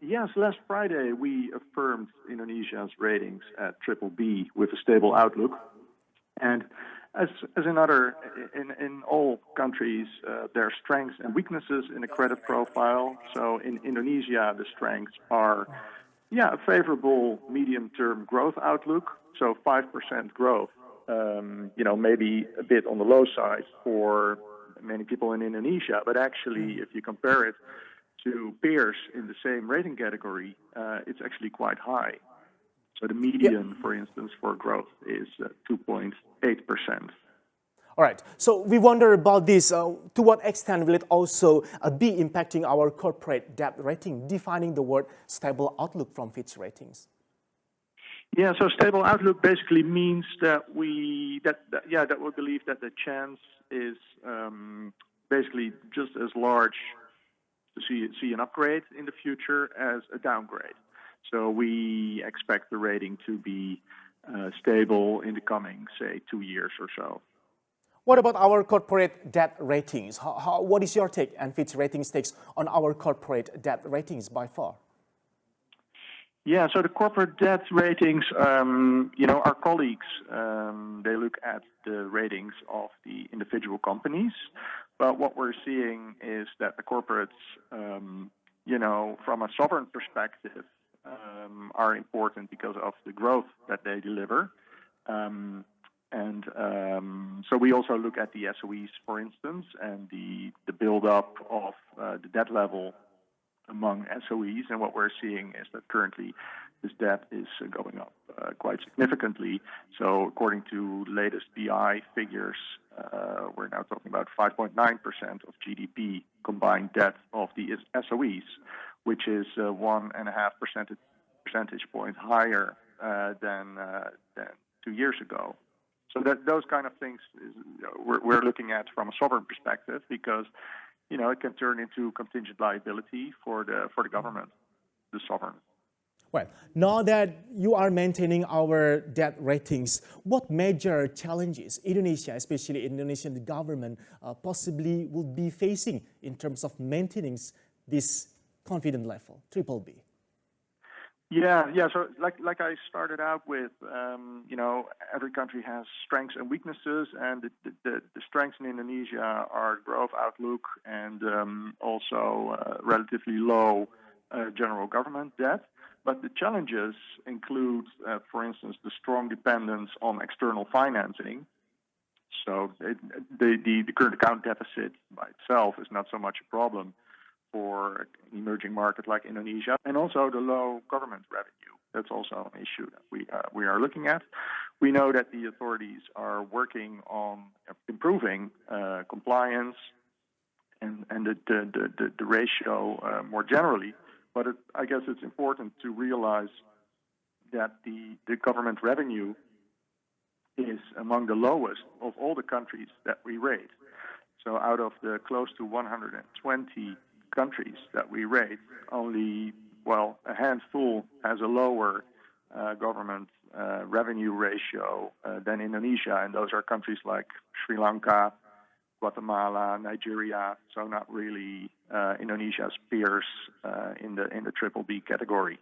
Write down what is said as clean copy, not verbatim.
Yes, last Friday we affirmed Indonesia's ratings at BBB with a stable outlook. And as in all countries, there are strengths and weaknesses in the credit profile. So in Indonesia, the strengths are, a favorable medium-term growth outlook. So 5% growth, maybe a bit on the low side for many people in Indonesia, but actually, if you compare it to peers in the same rating category, it's actually quite high. So the median, for instance, for growth is 2.8%. All right. So we wonder about this. To what extent will it also be impacting our corporate debt rating, defining the word stable outlook from Fitch Ratings? Yeah, so stable outlook basically means that we believe that the chance is basically just as large to see an upgrade in the future as a downgrade. So we expect the rating to be stable in the coming, say, 2 years or so. What about our corporate debt ratings? What is your take and Fitch Ratings takes on our corporate debt ratings by far? Yeah, so the corporate debt ratings, our colleagues, they look at the ratings of the individual companies. But what we're seeing is that the corporates, from a sovereign perspective, are important because of the growth that they deliver. So we also look at the SOEs, for instance, and the build-up of the debt level among SOEs. And what we're seeing is that currently this debt is going up quite significantly. So according to latest BI figures, we're now talking about 5.9% of GDP combined debt of the SOEs, which is 1.5 percentage points higher than 2 years ago. So those kind of things we're looking at from a sovereign perspective because, it can turn into contingent liability for the government, the sovereign. Well, now that you are maintaining our debt ratings, what major challenges Indonesia, especially Indonesian government, possibly would be facing in terms of maintaining this confident level, BBB? Yeah. So like I started out with, every country has strengths and weaknesses, and the strengths in Indonesia are growth outlook and also relatively low general government debt. But the challenges include, for instance, the strong dependence on external financing. So the current account deficit by itself is not so much a problem for an emerging market like Indonesia, and also the low government revenue. That's also an issue that we are looking at. We know that the authorities are working on improving compliance and the ratio more generally. But I guess it's important to realize that the government revenue is among the lowest of all the countries that we rate. So out of the close to 120 countries that we rate, only, a handful has a lower government revenue ratio than Indonesia, and those are countries like Sri Lanka, Guatemala, Nigeria, so not really Indonesia's peers in the BBB category.